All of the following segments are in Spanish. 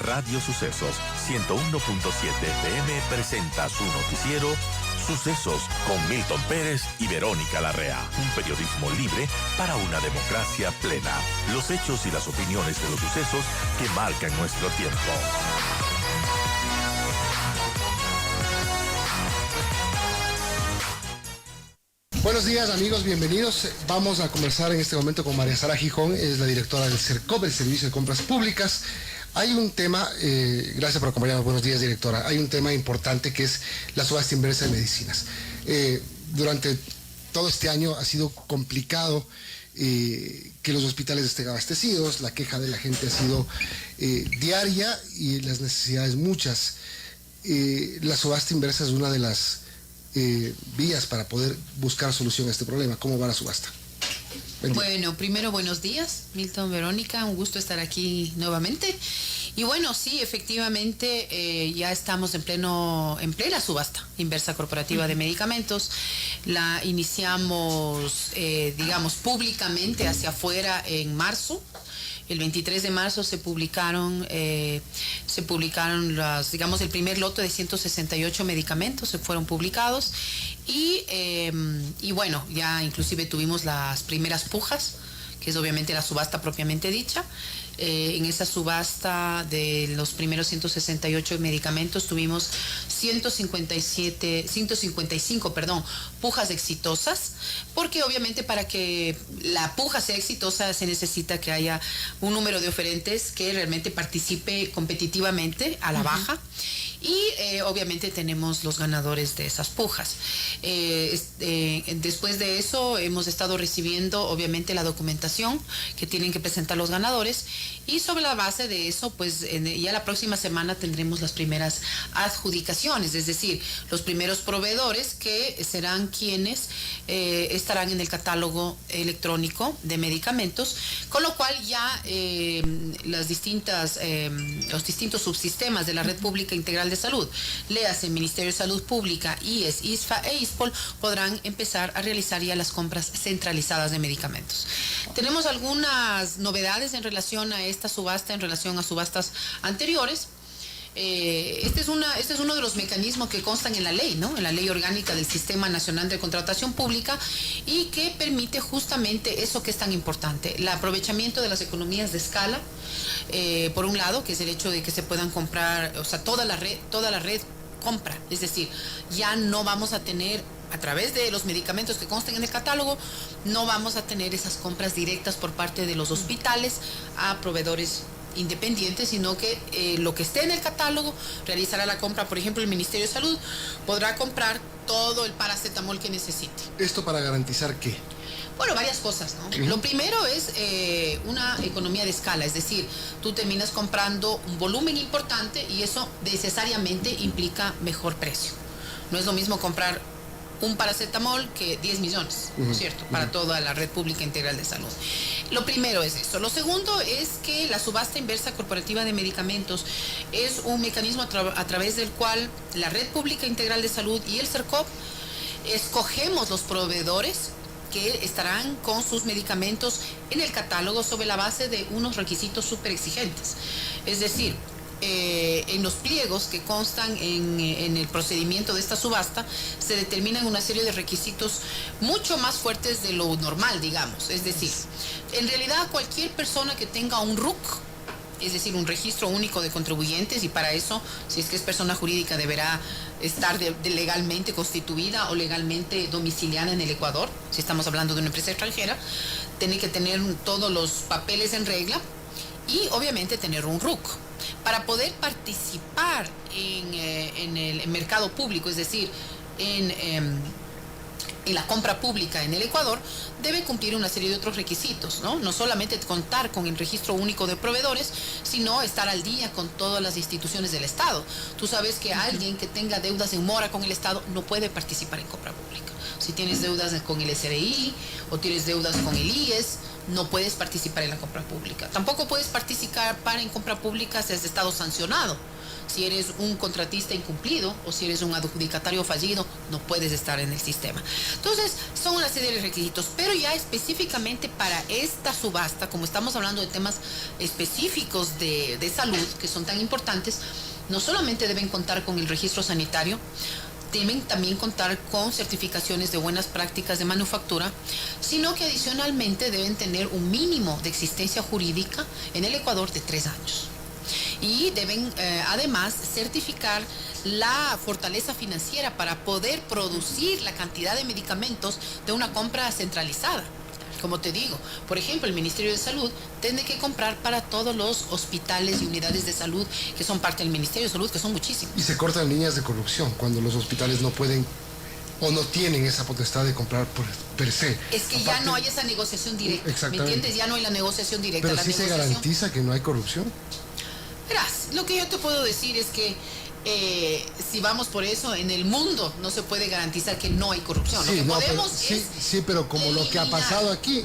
Radio Sucesos 101.7 FM presenta su noticiero Sucesos con Milton Pérez y Verónica Larrea. Un periodismo libre para una democracia plena. Los hechos y las opiniones de los sucesos que marcan nuestro tiempo. Buenos días, amigos, bienvenidos. Vamos a conversar en este momento con María Sara Gijón, es la directora del CERCOP, el Servicio de Compras Públicas. Hay un tema, gracias por acompañarnos, buenos días, directora. Hay un tema importante que es la subasta inversa de medicinas. Durante todo este año ha sido complicado que los hospitales estén abastecidos, la queja de la gente ha sido diaria y las necesidades muchas. La subasta inversa es una de las vías para poder buscar solución a este problema. ¿Cómo va la subasta? Bueno, primero buenos días, Milton, Verónica, un gusto estar aquí nuevamente. Y bueno, sí, efectivamente ya estamos en plena subasta inversa corporativa de medicamentos. La iniciamos, digamos, públicamente hacia afuera en marzo. El 23 de marzo se publicaron digamos, el primer lote de 168 medicamentos se fueron publicados y bueno, ya inclusive tuvimos las primeras pujas, que es obviamente la subasta propiamente dicha. En esa subasta de los primeros 168 medicamentos tuvimos 155 pujas exitosas, porque obviamente para que la puja sea exitosa se necesita que haya un número de oferentes que realmente participe competitivamente a la baja. Y obviamente tenemos los ganadores de esas pujas. Después de eso hemos estado recibiendo obviamente la documentación que tienen que presentar los ganadores, y sobre la base de eso pues ya la próxima semana tendremos las primeras adjudicaciones, es decir, los primeros proveedores que serán quienes estarán en el catálogo electrónico de medicamentos, con lo cual ya los distintos subsistemas de la Red Pública Integral de Salud, léase Ministerio de Salud Pública, IES, ISFA e ISPOL, podrán empezar a realizar ya las compras centralizadas de medicamentos. Tenemos algunas novedades en relación a esta subasta, en relación a subastas anteriores. Este es uno de los mecanismos que constan en la ley, ¿no? En la Ley Orgánica del Sistema Nacional de Contratación Pública, y que permite justamente eso que es tan importante, el aprovechamiento de las economías de escala, por un lado, que es el hecho de que se puedan comprar, o sea, toda la red compra, es decir, ya no vamos a tener, a través de los medicamentos que consten en el catálogo, no vamos a tener esas compras directas por parte de los hospitales a proveedores independientes, sino que lo que esté en el catálogo realizará la compra. Por ejemplo, el Ministerio de Salud podrá comprar todo el paracetamol que necesite. ¿Esto para garantizar qué? Bueno, varias cosas, ¿no? Lo primero es una economía de escala, es decir, tú terminas comprando un volumen importante y eso necesariamente implica mejor precio. No es lo mismo comprar un paracetamol que 10 millones, ¿no es cierto?, para toda la Red Pública Integral de Salud. Lo primero es eso. Lo segundo es que la subasta inversa corporativa de medicamentos es un mecanismo a través del cual la Red Pública Integral de Salud y el CERCOP escogemos los proveedores que estarán con sus medicamentos en el catálogo sobre la base de unos requisitos súper exigentes. Es decir, en los pliegos que constan en el procedimiento de esta subasta se determinan una serie de requisitos mucho más fuertes de lo normal, digamos. Es decir, en realidad cualquier persona que tenga un RUC, es decir, un registro único de contribuyentes, y para eso, si es que es persona jurídica, deberá estar legalmente constituida o legalmente domiciliada en el Ecuador. Si estamos hablando de una empresa extranjera, tiene que tener todos los papeles en regla y obviamente tener un RUC. Para poder participar en el mercado público, es decir, en la compra pública en el Ecuador, debe cumplir una serie de otros requisitos, ¿no? No solamente contar con el registro único de proveedores, sino estar al día con todas las instituciones del Estado. Tú sabes que alguien que tenga deudas en mora con el Estado no puede participar en compra pública. Si tienes deudas con el SRI o tienes deudas con el IES, no puedes participar en la compra pública. Tampoco puedes participar en compra pública si has estado sancionado. Si eres un contratista incumplido o si eres un adjudicatario fallido, no puedes estar en el sistema. Entonces, son una serie de requisitos, pero ya específicamente para esta subasta, como estamos hablando de temas específicos de salud, que son tan importantes, no solamente deben contar con el registro sanitario, deben también contar con certificaciones de buenas prácticas de manufactura, sino que adicionalmente deben tener un mínimo de existencia jurídica en el Ecuador de 3 años. Y deben además certificar la fortaleza financiera para poder producir la cantidad de medicamentos de una compra centralizada. Como te digo, por ejemplo, el Ministerio de Salud tiene que comprar para todos los hospitales y unidades de salud que son parte del Ministerio de Salud, que son muchísimos. Y se cortan líneas de corrupción cuando los hospitales no pueden o no tienen esa potestad de comprar per se. Es que ya no hay esa negociación directa, ¿me entiendes? Ya no hay la negociación directa. Pero sí se garantiza que no hay corrupción. Verás, lo que yo te puedo decir es que si vamos por eso, en el mundo no se puede garantizar que no hay corrupción. Sí, lo que podemos pero como lo que ha pasado aquí,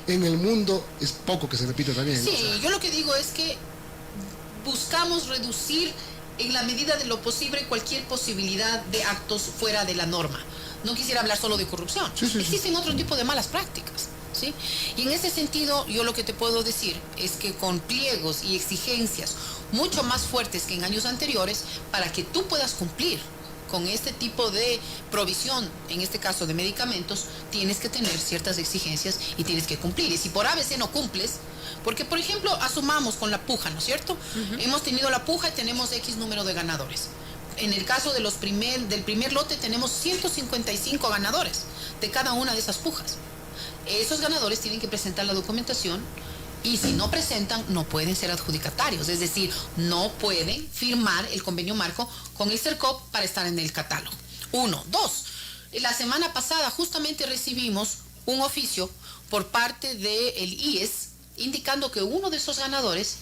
en el mundo es poco que se repite también. Sí, o sea, yo lo que digo es que buscamos reducir en la medida de lo posible cualquier posibilidad de actos fuera de la norma. No quisiera hablar solo de corrupción. Existen otro tipo de malas prácticas. ¿Sí? Y en ese sentido, yo lo que te puedo decir es que con pliegos y exigencias mucho más fuertes que en años anteriores, para que tú puedas cumplir con este tipo de provisión, en este caso de medicamentos, tienes que tener ciertas exigencias y tienes que cumplir. Y si por ABC no cumples, porque por ejemplo, asumamos con la puja, ¿no es cierto? Hemos tenido la puja y tenemos X número de ganadores. En el caso de del primer lote tenemos 155 ganadores de cada una de esas pujas. Esos ganadores tienen que presentar la documentación y si no presentan, no pueden ser adjudicatarios, es decir, no pueden firmar el convenio marco con el CERCOP para estar en el catálogo. 1. 2. La semana pasada justamente recibimos un oficio por parte del IES indicando que uno de esos ganadores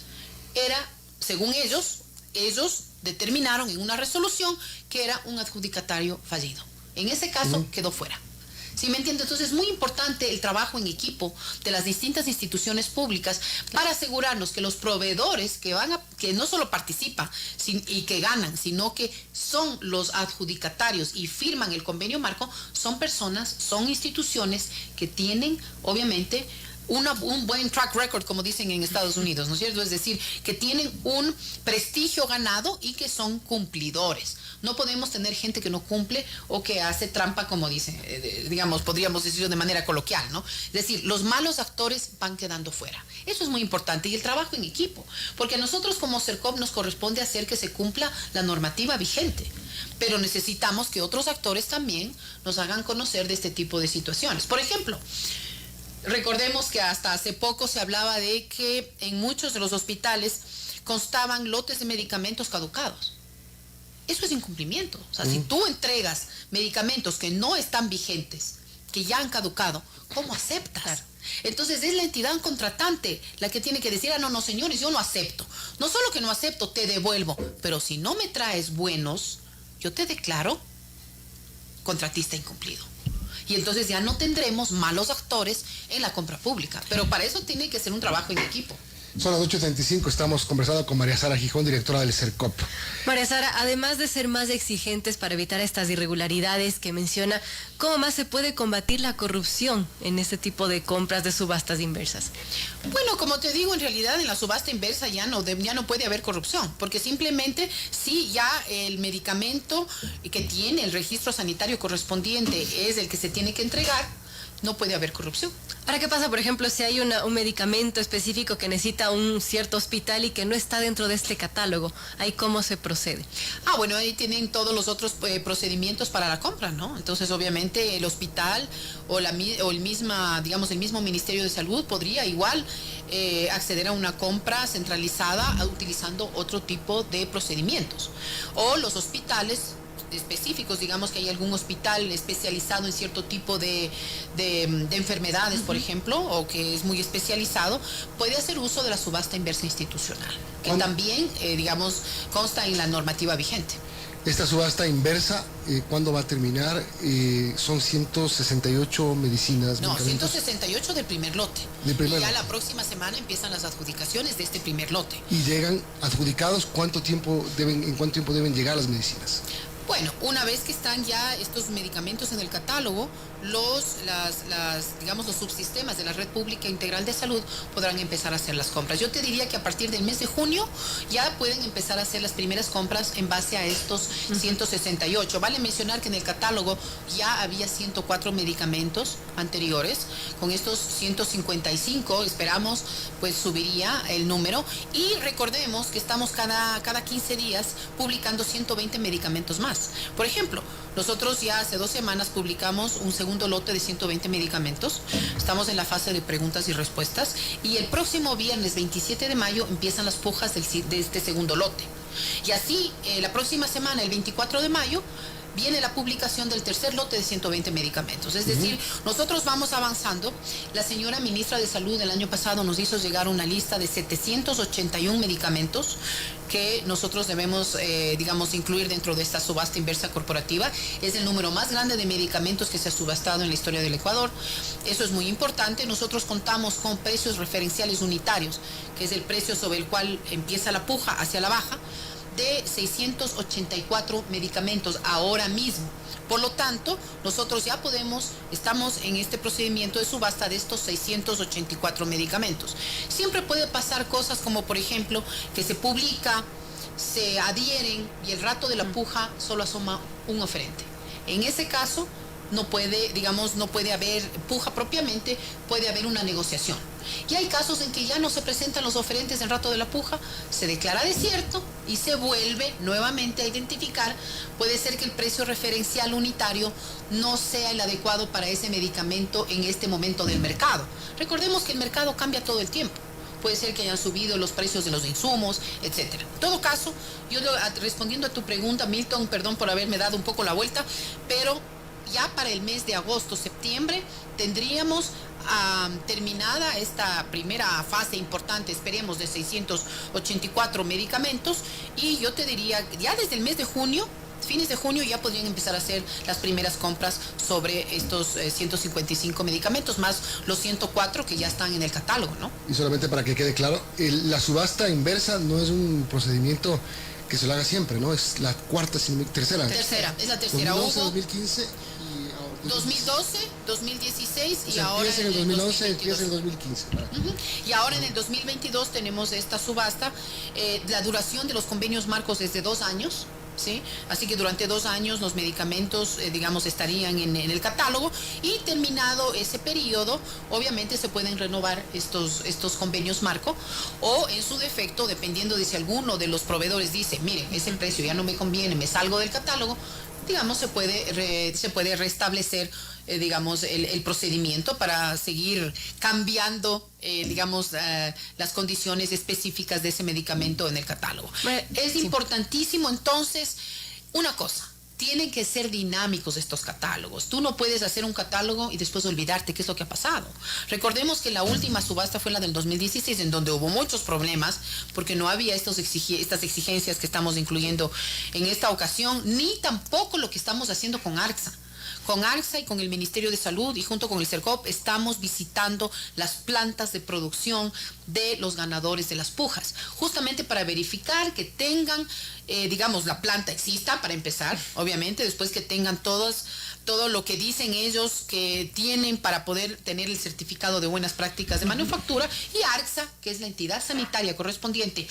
era, según ellos determinaron en una resolución que era un adjudicatario fallido. En ese caso quedó fuera. ¿Sí me entiende? Entonces es muy importante el trabajo en equipo de las distintas instituciones públicas para asegurarnos que los proveedores que no solo participan y que ganan, sino que son los adjudicatarios y firman el convenio marco, son personas, son instituciones que tienen, obviamente, un buen track record, como dicen en Estados Unidos, ¿no es cierto? Es decir, que tienen un prestigio ganado y que son cumplidores. No podemos tener gente que no cumple o que hace trampa, como dicen, digamos, podríamos decirlo de manera coloquial, ¿no? Es decir, los malos actores van quedando fuera. Eso es muy importante. Y el trabajo en equipo, porque a nosotros como CERCOP nos corresponde hacer que se cumpla la normativa vigente, pero necesitamos que otros actores también nos hagan conocer de este tipo de situaciones. Por ejemplo, recordemos que hasta hace poco se hablaba de que en muchos de los hospitales constaban lotes de medicamentos caducados. Eso es incumplimiento. O sea, si tú entregas medicamentos que no están vigentes, que ya han caducado, ¿cómo aceptas? Claro. Entonces es la entidad contratante la que tiene que decir, no, señores, yo no acepto. No solo que no acepto, te devuelvo. Pero si no me traes buenos, yo te declaro contratista incumplido. Y entonces ya no tendremos malos actores en la compra pública. Pero para eso tiene que ser un trabajo en equipo. Son las 8:35, estamos conversando con María Sara Gijón, directora del CERCOP. María Sara, además de ser más exigentes para evitar estas irregularidades que menciona, ¿cómo más se puede combatir la corrupción en este tipo de compras de subastas inversas? Bueno, como te digo, en realidad en la subasta inversa ya no puede haber corrupción, porque simplemente si ya el medicamento que tiene el registro sanitario correspondiente es el que se tiene que entregar, no puede haber corrupción. Ahora, ¿qué pasa, por ejemplo, si hay un medicamento específico que necesita un cierto hospital y que no está dentro de este catálogo? ¿Ahí cómo se procede? Bueno, ahí tienen todos los otros procedimientos para la compra, ¿no? Entonces, obviamente, el hospital o el mismo Ministerio de Salud podría igual acceder a una compra centralizada utilizando otro tipo de procedimientos. O los hospitales específicos, digamos que hay algún hospital especializado en cierto tipo de enfermedades, por ejemplo, o que es muy especializado, puede hacer uso de la subasta inversa institucional, que también, consta en la normativa vigente. Esta subasta inversa, ¿cuándo va a terminar? Son 168 medicinas. No, 168 del primer lote. Y ya la próxima semana empiezan las adjudicaciones de este primer lote. Y llegan adjudicados, ¿en cuánto tiempo deben llegar las medicinas? Bueno, una vez que están ya estos medicamentos en el catálogo, los subsistemas de la Red Pública Integral de Salud podrán empezar a hacer las compras. Yo te diría que a partir del mes de junio ya pueden empezar a hacer las primeras compras en base a estos 168. Vale mencionar que en el catálogo ya había 104 medicamentos anteriores. Con estos 155 esperamos pues subiría el número. Y recordemos que estamos cada 15 días publicando 120 medicamentos más. Por ejemplo, nosotros ya hace 2 semanas publicamos un segundo lote de 120 medicamentos. Estamos en la fase de preguntas y respuestas y el próximo viernes 27 de mayo empiezan las pujas de este segundo lote. Y así, la próxima semana, el 24 de mayo, viene la publicación del tercer lote de 120 medicamentos. Es decir, nosotros vamos avanzando. La señora ministra de Salud el año pasado nos hizo llegar una lista de 781 medicamentos que nosotros debemos, incluir dentro de esta subasta inversa corporativa. Es el número más grande de medicamentos que se ha subastado en la historia del Ecuador. Eso es muy importante. Nosotros contamos con precios referenciales unitarios, que es el precio sobre el cual empieza la puja hacia la baja, de 684 medicamentos ahora mismo. Por lo tanto, nosotros ya estamos en este procedimiento de subasta de estos 684 medicamentos. Siempre puede pasar cosas como, por ejemplo, que se publica, se adhieren y el rato de la puja solo asoma un oferente. En ese caso, no puede haber puja propiamente, puede haber una negociación. Y hay casos en que ya no se presentan los oferentes en rato de la puja, se declara desierto y se vuelve nuevamente a identificar. Puede ser que el precio referencial unitario no sea el adecuado para ese medicamento en este momento del mercado. Recordemos que el mercado cambia todo el tiempo. Puede ser que hayan subido los precios de los insumos, etcétera. En todo caso, respondiendo a tu pregunta, Milton, perdón por haberme dado un poco la vuelta, pero ya para el mes de agosto, septiembre, tendríamos terminada esta primera fase importante, esperemos, de 684 medicamentos, y yo te diría, ya desde el mes de junio, fines de junio, ya podrían empezar a hacer las primeras compras sobre estos 155 medicamentos, más los 104 que ya están en el catálogo, ¿no? Y solamente para que quede claro, la subasta inversa no es un procedimiento que se lo haga siempre, ¿no? Es la tercera. Es la tercera. 2011, 2015... 2012, 2016 y ahora en el 2011, empieza en el 2015. Y ahora en el 2022 tenemos esta subasta. La duración de los convenios marcos es de 2 años. ¿Sí? Así que durante 2 años los medicamentos, estarían en el catálogo, y terminado ese periodo, obviamente se pueden renovar estos convenios marco, o en su defecto, dependiendo de si alguno de los proveedores dice, miren, ese precio ya no me conviene, me salgo del catálogo, se puede restablecer, el procedimiento para seguir cambiando, las condiciones específicas de ese medicamento en el catálogo. Es importantísimo, entonces, una cosa. Tienen que ser dinámicos estos catálogos. Tú no puedes hacer un catálogo y después olvidarte qué es lo que ha pasado. Recordemos que la última subasta fue la del 2016, en donde hubo muchos problemas porque no había estas exigencias que estamos incluyendo en esta ocasión, ni tampoco lo que estamos haciendo con ARCSA. Con ARCSA y con el Ministerio de Salud y junto con el CERCOP estamos visitando las plantas de producción de los ganadores de las pujas, justamente para verificar que tengan, la planta exista para empezar, obviamente, después que tengan todo lo que dicen ellos que tienen para poder tener el certificado de buenas prácticas de manufactura, y ARCSA, que es la entidad sanitaria correspondiente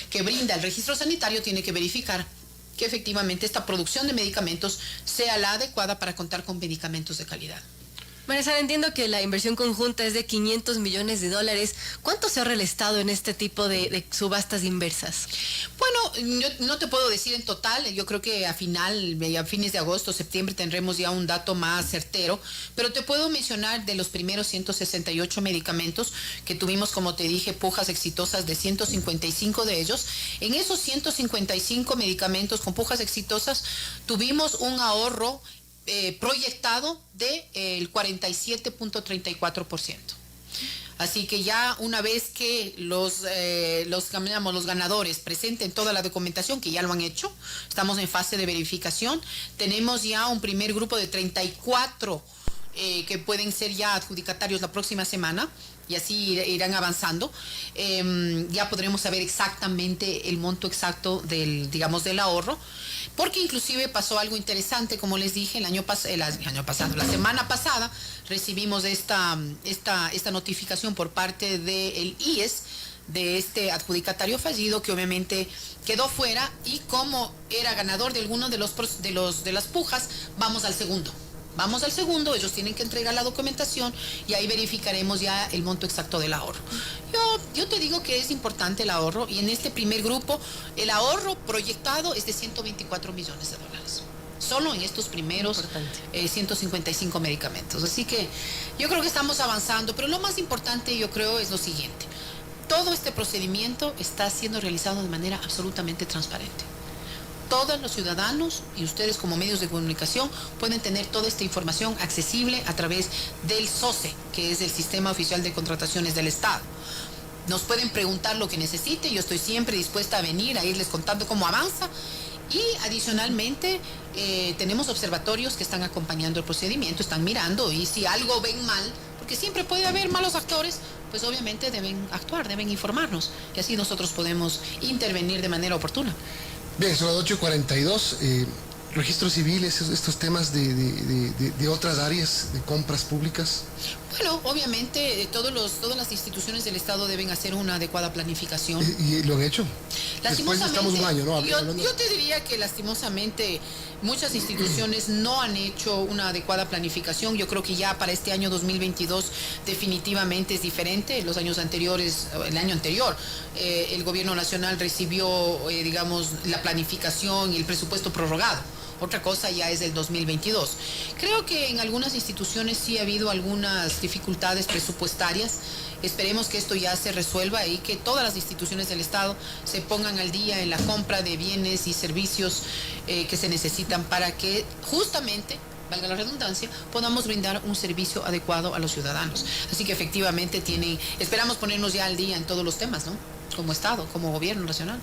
que brinda el registro sanitario, tiene que verificar que efectivamente esta producción de medicamentos sea la adecuada para contar con medicamentos de calidad. María Sara, entiendo que la inversión conjunta es de $500 millones. ¿Cuánto se ahorra el Estado en este tipo de subastas inversas? Bueno, yo no te puedo decir en total. Yo creo que a fines de agosto, septiembre, tendremos ya un dato más certero, pero te puedo mencionar de los primeros 168 medicamentos que tuvimos, como te dije, pujas exitosas de 155 de ellos. En esos 155 medicamentos con pujas exitosas tuvimos un ahorro proyectado del 47.34%. Así que ya una vez que los ganadores presenten toda la documentación, que ya lo han hecho, estamos en fase de verificación, tenemos ya un primer grupo de 34 que pueden ser ya adjudicatarios la próxima semana, y así irán avanzando. Ya podremos saber exactamente el monto exacto del ahorro, porque inclusive pasó algo interesante, como les dije, la semana pasada recibimos esta notificación por parte del IES, de este adjudicatario fallido, que obviamente quedó fuera, y como era ganador de alguno de las pujas, vamos al segundo, ellos tienen que entregar la documentación y ahí verificaremos ya el monto exacto del ahorro. Yo te digo que es importante el ahorro, y en este primer grupo el ahorro proyectado es de $124 millones. Solo en estos primeros 155 medicamentos. Así que yo creo que estamos avanzando, pero lo más importante, yo creo, es lo siguiente. Todo este procedimiento está siendo realizado de manera absolutamente transparente. Todos los ciudadanos y ustedes como medios de comunicación pueden tener toda esta información accesible a través del SOCE, que es el Sistema Oficial de Contrataciones del Estado. Nos pueden preguntar lo que necesiten, yo estoy siempre dispuesta a venir, a irles contando cómo avanza, y adicionalmente tenemos observatorios que están acompañando el procedimiento, están mirando, y si algo ven mal, porque siempre puede haber malos actores, pues obviamente deben actuar, deben informarnos, y así nosotros podemos intervenir de manera oportuna. Bien, son las 8:42. Registro civil, estos temas de otras áreas de compras públicas. Bueno, obviamente todas las instituciones del Estado deben hacer una adecuada planificación. ¿Y lo han hecho? Después estamos un año, ¿no? Yo te diría que lastimosamente muchas instituciones no han hecho una adecuada planificación. Yo creo que ya para este año 2022 definitivamente es diferente. Los años anteriores, el año anterior, el gobierno nacional recibió, la planificación y el presupuesto prorrogado. Otra cosa ya es el 2022. Creo que en algunas instituciones sí ha habido algunas dificultades presupuestarias. Esperemos que esto ya se resuelva y que todas las instituciones del Estado se pongan al día en la compra de bienes y servicios que se necesitan para que justamente, valga la redundancia, podamos brindar un servicio adecuado a los ciudadanos. Así que efectivamente esperamos ponernos ya al día en todos los temas, ¿no? Como Estado, como gobierno nacional.